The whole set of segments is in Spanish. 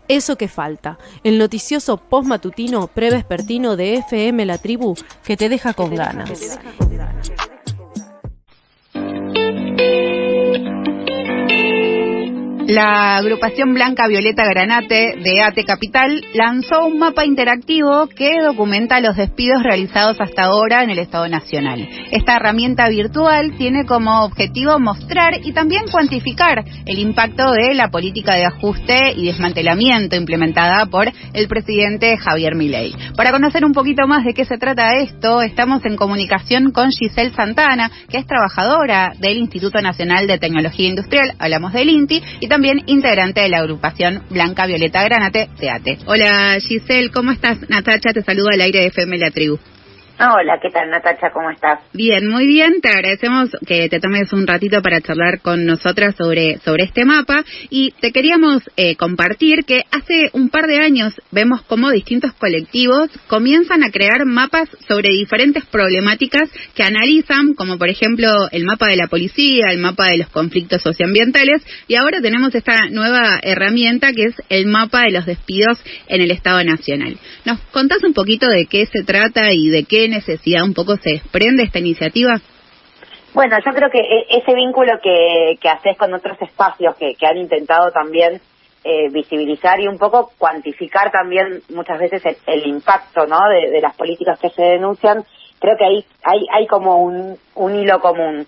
Eso que falta, el noticioso postmatutino prevespertino de FM La Tribu que te deja con ganas. La agrupación Blanca Violeta Granate de ATE Capital lanzó un mapa interactivo que documenta los despidos realizados hasta ahora en el Estado Nacional. Esta herramienta virtual tiene como objetivo mostrar y también cuantificar el impacto de la política de ajuste y desmantelamiento implementada por el presidente Javier Milei. Para conocer un poquito más de qué se trata esto, estamos en comunicación con Giselle Santana, que es trabajadora del Instituto Nacional de Tecnología Industrial, hablamos del INTI, y también integrante de la agrupación Blanca Violeta Granate de ATE. Hola Giselle, ¿cómo estás? Natacha te saluda al aire de FM La Tribu. Hola, ¿qué tal, Natacha? ¿Cómo estás? Bien, muy bien. Te agradecemos que te tomes un ratito para charlar con nosotras sobre este mapa y te queríamos compartir que hace un par de años vemos cómo distintos colectivos comienzan a crear mapas sobre diferentes problemáticas que analizan, como por ejemplo el mapa de la policía, el mapa de los conflictos socioambientales, y ahora tenemos esta nueva herramienta que es el mapa de los despidos en el Estado Nacional. ¿Nos contás un poquito de qué se trata y de qué necesidad un poco se desprende esta iniciativa? Bueno, yo creo que ese vínculo que haces con otros espacios que han intentado también visibilizar y un poco cuantificar también muchas veces el impacto, ¿no?, de las políticas que se denuncian, creo que hay como un hilo común.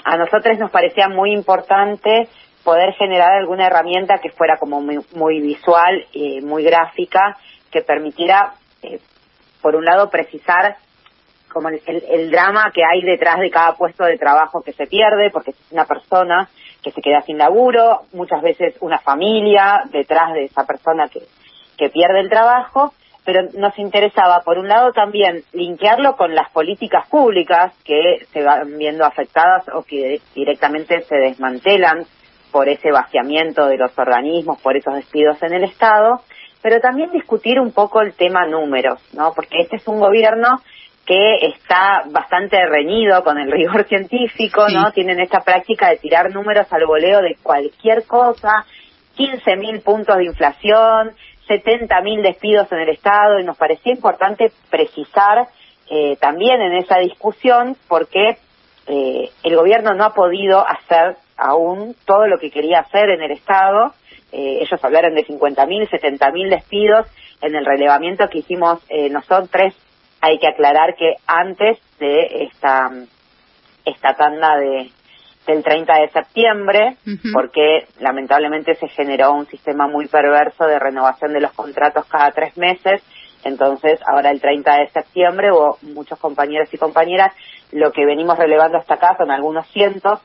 A nosotros nos parecía muy importante poder generar alguna herramienta que fuera como muy visual, muy gráfica, que permitiera por un lado precisar como el drama que hay detrás de cada puesto de trabajo que se pierde, porque es una persona que se queda sin laburo, muchas veces una familia detrás de esa persona que pierde el trabajo, pero nos interesaba por un lado también linkearlo con las políticas públicas que se van viendo afectadas o que directamente se desmantelan por ese vaciamiento de los organismos, por esos despidos en el Estado, pero también discutir un poco el tema números, ¿no? Porque este es un gobierno que está bastante reñido con el rigor científico, ¿no? Sí. Tienen esta práctica de tirar números al voleo de cualquier cosa, 15.000 puntos de inflación, 70.000 despidos en el Estado, y nos parecía importante precisar también en esa discusión porque el gobierno no ha podido hacer aún todo lo que quería hacer en el Estado. Ellos hablaron de 50.000, 70.000 despidos. En el relevamiento que hicimos nosotros, hay que aclarar que antes de esta tanda del 30 de septiembre, porque lamentablemente se generó un sistema muy perverso de renovación de los contratos cada 3 meses, entonces ahora el 30 de septiembre hubo muchos compañeros y compañeras, lo que venimos relevando hasta acá son algunos cientos,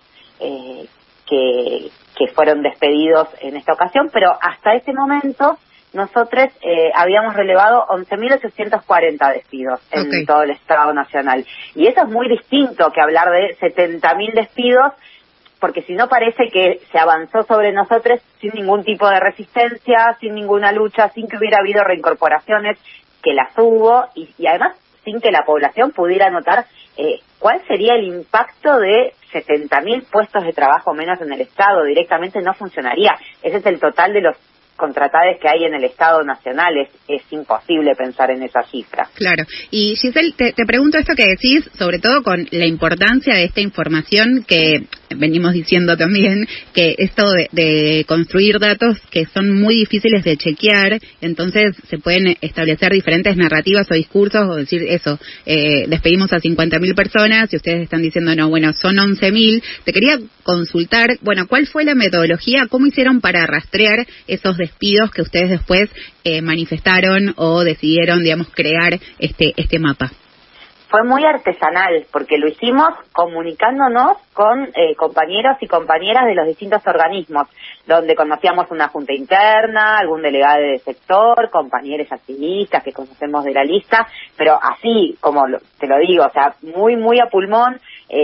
que fueron despedidos en esta ocasión, pero hasta ese momento nosotros habíamos relevado 11.840 despidos en todo el Estado Nacional. Y eso es muy distinto que hablar de 70.000 despidos, porque si no parece que se avanzó sobre nosotros sin ningún tipo de resistencia, sin ninguna lucha, sin que hubiera habido reincorporaciones, que las hubo, y además sin que la población pudiera notar cuál sería el impacto de 70.000 puestos de trabajo menos en el Estado. Directamente no funcionaría. Ese es el total de los contratados que hay en el Estado Nacional. Es imposible pensar en esa cifra. Claro. Y Giselle, te pregunto esto que decís, sobre todo con la importancia de esta información que venimos diciendo también, que esto de construir datos que son muy difíciles de chequear, entonces se pueden establecer diferentes narrativas o discursos, o decir eso, despedimos a 50.000 personas y ustedes están diciendo, no, bueno, son 11.000. Te quería consultar, bueno, ¿cuál fue la metodología? ¿Cómo hicieron para rastrear esos despidos que ustedes después manifestaron o decidieron, digamos, crear este mapa? Fue muy artesanal, porque lo hicimos comunicándonos con compañeros y compañeras de los distintos organismos, donde conocíamos una junta interna, algún delegado de sector, compañeros activistas que conocemos de la lista, pero así, como te lo digo, o sea, muy a pulmón.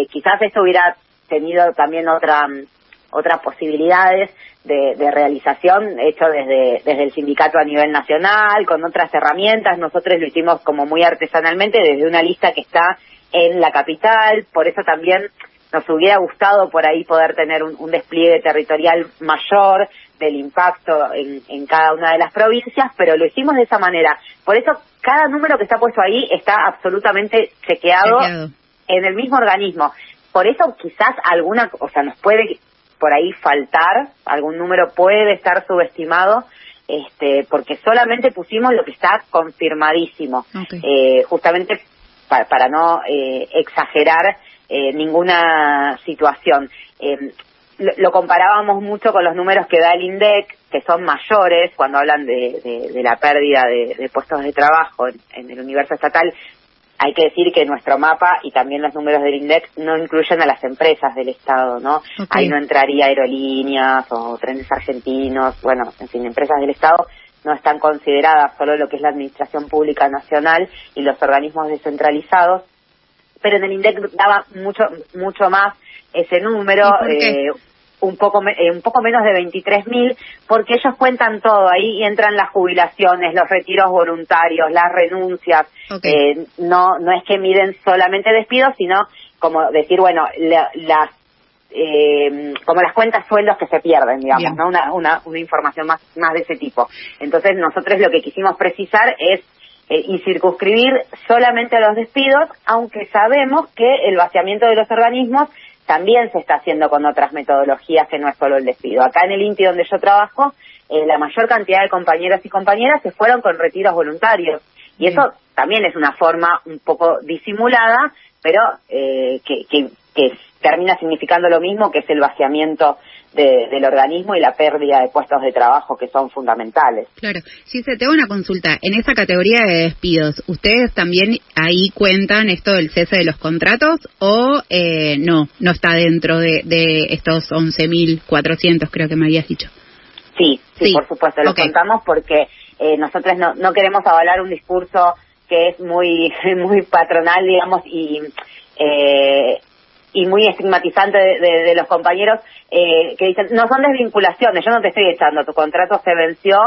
Quizás esto hubiera tenido también otras posibilidades de realización hecho desde el sindicato a nivel nacional, con otras herramientas. Nosotros lo hicimos como muy artesanalmente desde una lista que está en la capital, por eso también nos hubiera gustado por ahí poder tener un despliegue territorial mayor del impacto en cada una de las provincias, pero lo hicimos de esa manera. Por eso cada número que está puesto ahí está absolutamente chequeado en el mismo organismo. Por eso quizás nos puede por ahí faltar, algún número puede estar subestimado, porque solamente pusimos lo que está confirmadísimo, justamente para no exagerar ninguna situación. Lo comparábamos mucho con los números que da el INDEC, que son mayores cuando hablan de la pérdida de puestos de trabajo en el universo estatal. Hay que decir que nuestro mapa y también los números del INDEC no incluyen a las empresas del Estado, ¿no? Ahí no entraría aerolíneas o trenes argentinos, bueno, en fin, empresas del Estado no están consideradas, solo lo que es la Administración Pública Nacional y los organismos descentralizados, pero en el INDEC daba mucho más ese número, un poco menos de 23.000, porque ellos cuentan todo, ahí entran las jubilaciones, los retiros voluntarios, las renuncias, no es que miden solamente despidos, sino como decir, bueno, como las cuentas sueldos que se pierden, digamos, ¿no? Una información más de ese tipo. Entonces nosotros lo que quisimos precisar es y circunscribir solamente a los despidos, aunque sabemos que el vaciamiento de los organismos también se está haciendo con otras metodologías que no es solo el despido. Acá en el INTI donde yo trabajo, la mayor cantidad de compañeros y compañeras se fueron con retiros voluntarios, y eso también es una forma un poco disimulada, pero que termina significando lo mismo, que es el vaciamiento del organismo y la pérdida de puestos de trabajo que son fundamentales. Claro. Sí, te hago una consulta. En esa categoría de despidos, ¿ustedes también ahí cuentan esto del cese de los contratos o no está dentro de estos 11.400, creo que me habías dicho? Sí, por supuesto, lo contamos porque nosotros no queremos avalar un discurso que es muy patronal, digamos, y muy estigmatizante de los compañeros que dicen, no son desvinculaciones, yo no te estoy echando, tu contrato se venció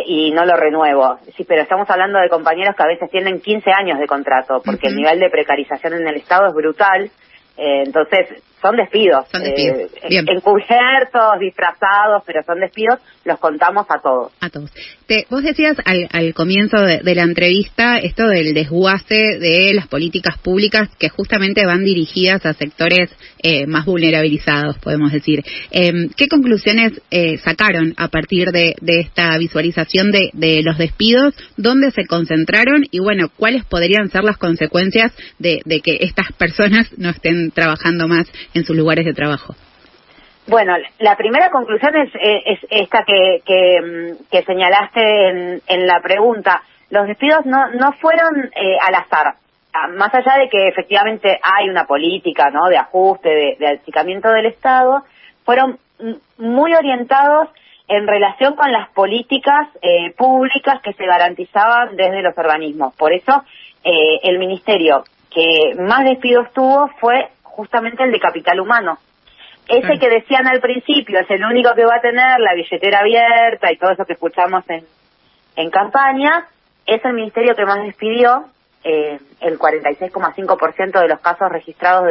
y no lo renuevo. Sí, pero estamos hablando de compañeros que a veces tienen 15 años de contrato, porque el nivel de precarización en el Estado es brutal. Entonces, son despidos. Encubiertos, disfrazados, pero son despidos, los contamos a todos. Vos decías al comienzo de la entrevista esto del desguace de las políticas públicas que justamente van dirigidas a sectores más vulnerabilizados, podemos decir. ¿Qué conclusiones sacaron a partir de esta visualización de los despidos? ¿Dónde se concentraron? Y bueno, ¿cuáles podrían ser las consecuencias de que estas personas no estén trabajando más en sus lugares de trabajo? Bueno, la primera conclusión es esta que señalaste en la pregunta. Los despidos no fueron al azar. Más allá de que efectivamente hay una política, ¿no?, de ajuste, de achicamiento del Estado, fueron muy orientados en relación con las políticas públicas que se garantizaban desde los organismos. Por eso el ministerio que más despidos tuvo fue justamente el de capital humano. Ese que decían al principio es el único que va a tener la billetera abierta y todo eso que escuchamos en campaña, es el ministerio que más despidió. El 46,5% de los casos registrados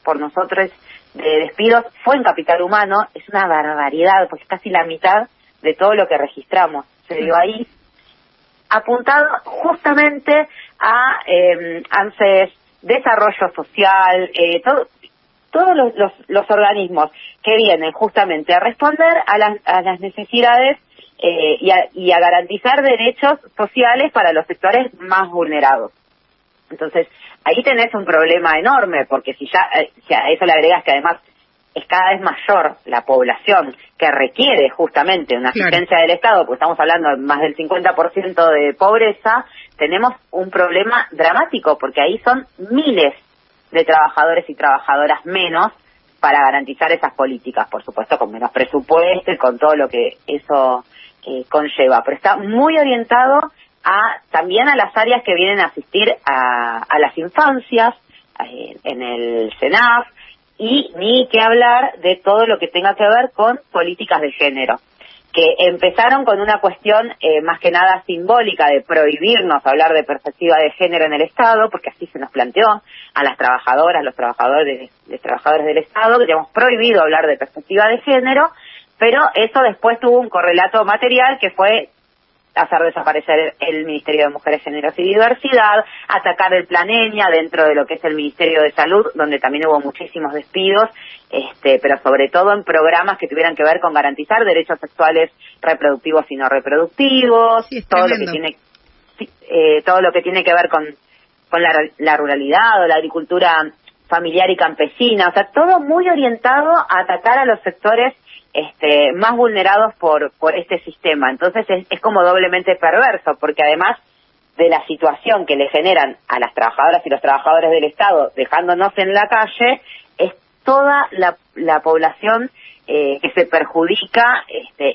por nosotros de despidos fue en capital humano. Es una barbaridad, porque casi la mitad de todo lo que registramos se dio ahí, apuntado justamente a ANSES, desarrollo social, todos los organismos que vienen justamente a responder a las necesidades y a garantizar derechos sociales para los sectores más vulnerados. Entonces, ahí tenés un problema enorme, porque si a eso le agregas que además es cada vez mayor la población que requiere justamente una asistencia del Estado, porque estamos hablando de más del 50% de pobreza, tenemos un problema dramático, porque ahí son miles de trabajadores y trabajadoras menos para garantizar esas políticas, por supuesto con menos presupuesto y con todo lo que eso conlleva, pero está muy orientado también a las áreas que vienen a asistir a las infancias, en el CENAF, y ni que hablar de todo lo que tenga que ver con políticas de género. que empezaron con una cuestión más que nada simbólica de prohibirnos hablar de perspectiva de género en el Estado, porque así se nos planteó a las trabajadoras, los trabajadores del Estado, que teníamos prohibido hablar de perspectiva de género, pero eso después tuvo un correlato material que fue hacer desaparecer el Ministerio de Mujeres, Géneros y Diversidad, atacar el Plan ENIA dentro de lo que es el Ministerio de Salud, donde también hubo muchísimos despidos, pero sobre todo en programas que tuvieran que ver con garantizar derechos sexuales reproductivos y no reproductivos, sí, todo lo que tiene que ver con la ruralidad o la agricultura familiar y campesina, o sea, todo muy orientado a atacar a los sectores más vulnerados por este sistema. Entonces es como doblemente perverso, porque además de la situación que le generan a las trabajadoras y los trabajadores del Estado dejándonos en la calle, es toda la población que se perjudica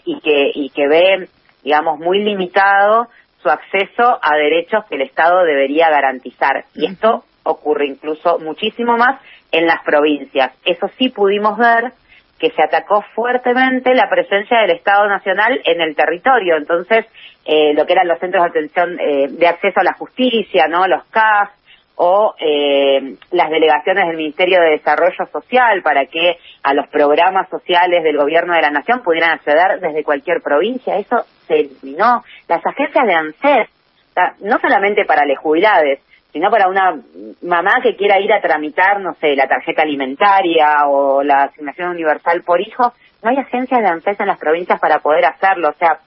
y que ve, digamos, muy limitado su acceso a derechos que el Estado debería garantizar. Y esto ocurre incluso muchísimo más en las provincias. Eso sí pudimos ver que se atacó fuertemente la presencia del Estado Nacional en el territorio. Entonces, lo que eran los centros de atención de acceso a la justicia, ¿no? Los CAS, o las delegaciones del Ministerio de Desarrollo Social para que a los programas sociales del Gobierno de la Nación pudieran acceder desde cualquier provincia. Eso se eliminó. Las agencias de ANSES, no solamente para las jubiladas, sino para una mamá que quiera ir a tramitar, no sé, la tarjeta alimentaria o la asignación universal por hijo, no hay agencias de ANSES en las provincias para poder hacerlo. O sea,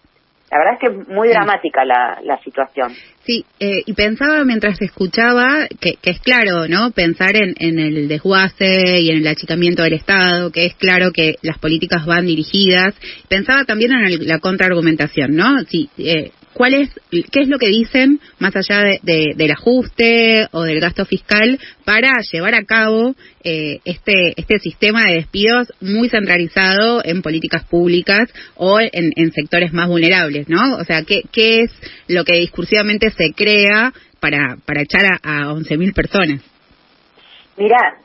la verdad es que es muy dramática la situación. Sí, y pensaba mientras escuchaba que es claro, ¿no? Pensar en el desguace y en el achicamiento del Estado, que es claro que las políticas van dirigidas. Pensaba también en la contraargumentación, ¿no? Sí, ¿qué es lo que dicen más allá del ajuste o del gasto fiscal para llevar a cabo este sistema de despidos muy centralizado en políticas públicas o en sectores más vulnerables, ¿no? O sea, ¿qué es lo que discursivamente se crea para echar a 11.000 personas? Mirá,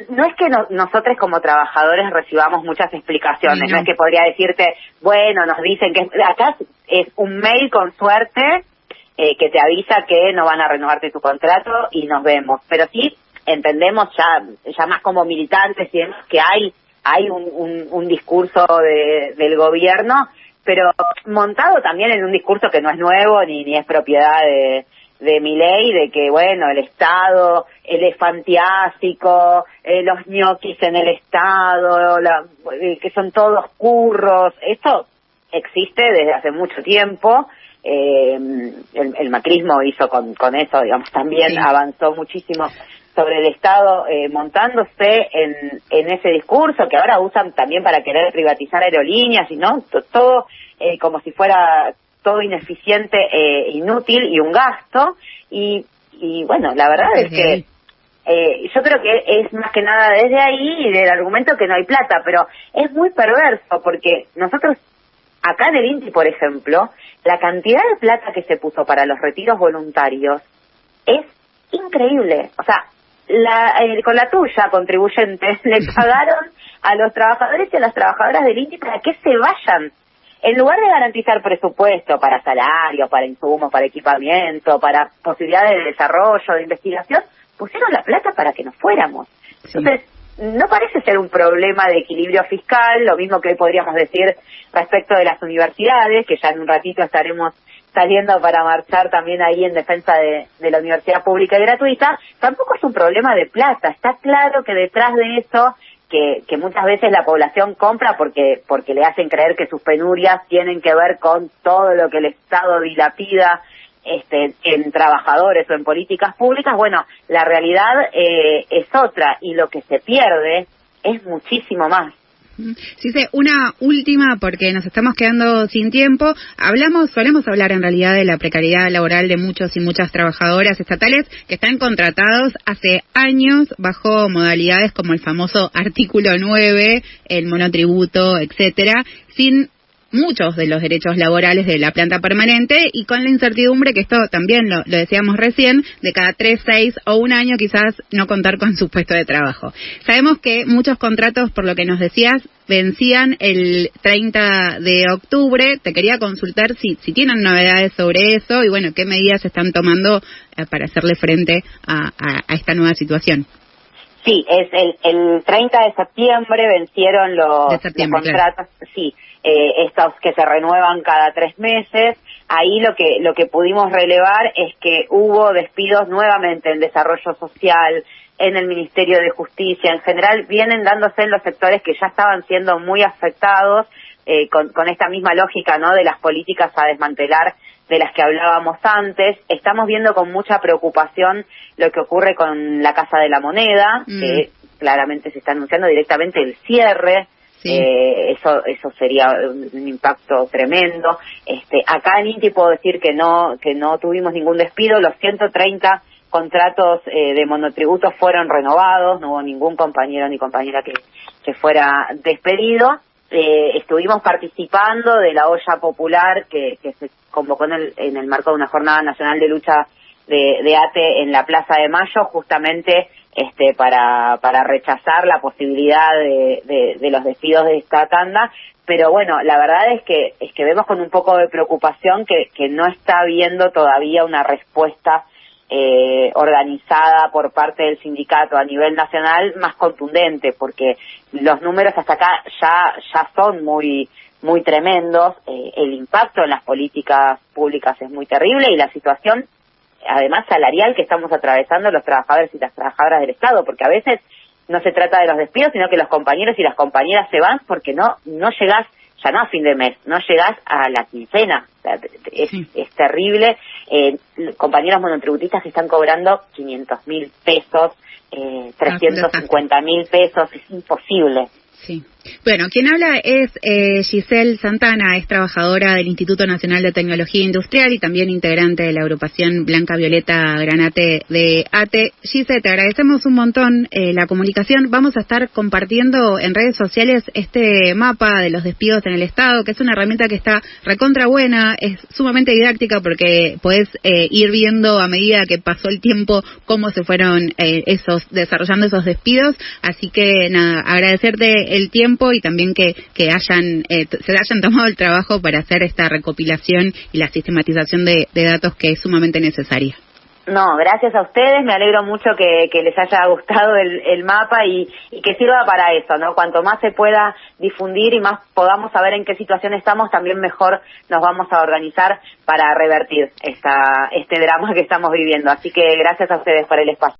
no es que nosotros como trabajadores recibamos muchas explicaciones, no es que podría decirte, bueno, nos dicen que acá es un mail con suerte que te avisa que no van a renovarte tu contrato y nos vemos, pero sí entendemos ya más como militantes y demás que hay un discurso del gobierno, pero montado también en un discurso que no es nuevo ni es propiedad de Milei, de que, bueno, el Estado elefantiásico, los ñoquis en el Estado, que son todos curros. Esto existe desde hace mucho tiempo. El macrismo hizo con eso, digamos, también avanzó muchísimo sobre el Estado montándose en ese discurso que ahora usan también para querer privatizar aerolíneas y no todo como si fuera todo ineficiente, inútil y un gasto y bueno, la verdad es que yo creo que es más que nada desde ahí y del argumento que no hay plata, pero es muy perverso porque nosotros acá en el INTI, por ejemplo, la cantidad de plata que se puso para los retiros voluntarios es increíble. O sea, con la tuya, contribuyente, le pagaron a los trabajadores y a las trabajadoras del INTI para que se vayan. En lugar de garantizar presupuesto para salarios, para insumos, para equipamiento, para posibilidades de desarrollo, de investigación, pusieron la plata para que nos fuéramos. Entonces, no parece ser un problema de equilibrio fiscal, lo mismo que hoy podríamos decir respecto de las universidades, que ya en un ratito estaremos saliendo para marchar también ahí en defensa de la universidad pública y gratuita. Tampoco es un problema de plata, está claro que detrás de eso que muchas veces la población compra porque le hacen creer que sus penurias tienen que ver con todo lo que el Estado dilapida en trabajadores o en políticas públicas. Bueno, la realidad es otra y lo que se pierde es muchísimo más. Sí, una última, porque nos estamos quedando sin tiempo. Solemos hablar en realidad de la precariedad laboral de muchos y muchas trabajadoras estatales que están contratados hace años bajo modalidades como el famoso artículo 9, el monotributo, etcétera, sin muchos de los derechos laborales de la planta permanente, y con la incertidumbre, que esto también lo decíamos recién, de cada 3, 6 o un año quizás no contar con su puesto de trabajo. Sabemos que muchos contratos, por lo que nos decías, vencían el 30 de octubre. Te quería consultar si tienen novedades sobre eso y, bueno, qué medidas están tomando para hacerle frente a esta nueva situación. Sí, es el 30 de septiembre vencieron los contratos, claro. Sí, estos que se renuevan cada 3 meses. Ahí lo que pudimos relevar es que hubo despidos nuevamente en desarrollo social, en el Ministerio de Justicia. En general vienen dándose en los sectores que ya estaban siendo muy afectados, con esta misma lógica, ¿no?, de las políticas a desmantelar de las que hablábamos antes. Estamos viendo con mucha preocupación lo que ocurre con la Casa de la Moneda, que claramente se está anunciando directamente el cierre. Sí. Eso sería un impacto tremendo. Acá en INTI puedo decir que no tuvimos ningún despido. Los 130 contratos de monotributos fueron renovados, no hubo ningún compañero ni compañera que fuera despedido. Estuvimos participando de la olla popular que se convocó en el marco de una jornada nacional de lucha de ATE en la Plaza de Mayo, justamente para rechazar la posibilidad de los despidos de esta tanda. Pero bueno, la verdad es que vemos con un poco de preocupación que no está habiendo todavía una respuesta organizada por parte del sindicato a nivel nacional más contundente, porque los números hasta acá ya son muy tremendos. El impacto en las políticas públicas es muy terrible, y la situación además salarial que estamos atravesando los trabajadores y las trabajadoras del Estado, porque a veces no se trata de los despidos, sino que los compañeros y las compañeras se van porque no llegás, ya no a fin de mes, no llegás a la quincena. O sea, es terrible. Compañeros monotributistas que están cobrando 500.000 pesos, 350.000 pesos, es imposible. Sí. Bueno, quien habla es Giselle Santana, es trabajadora del Instituto Nacional de Tecnología Industrial y también integrante de la agrupación Blanca Violeta Granate de ATE. Giselle, te agradecemos un montón la comunicación. Vamos a estar compartiendo en redes sociales este mapa de los despidos en el Estado, que es una herramienta que está recontra buena, es sumamente didáctica porque podés ir viendo a medida que pasó el tiempo cómo se fueron desarrollando esos despidos. Así que nada, agradecerte el tiempo y también que se hayan tomado el trabajo para hacer esta recopilación y la sistematización de datos que es sumamente necesaria. No, gracias a ustedes, me alegro mucho que les haya gustado el mapa y que sirva para eso, ¿no? Cuanto más se pueda difundir y más podamos saber en qué situación estamos, también mejor nos vamos a organizar para revertir este drama que estamos viviendo. Así que gracias a ustedes por el espacio.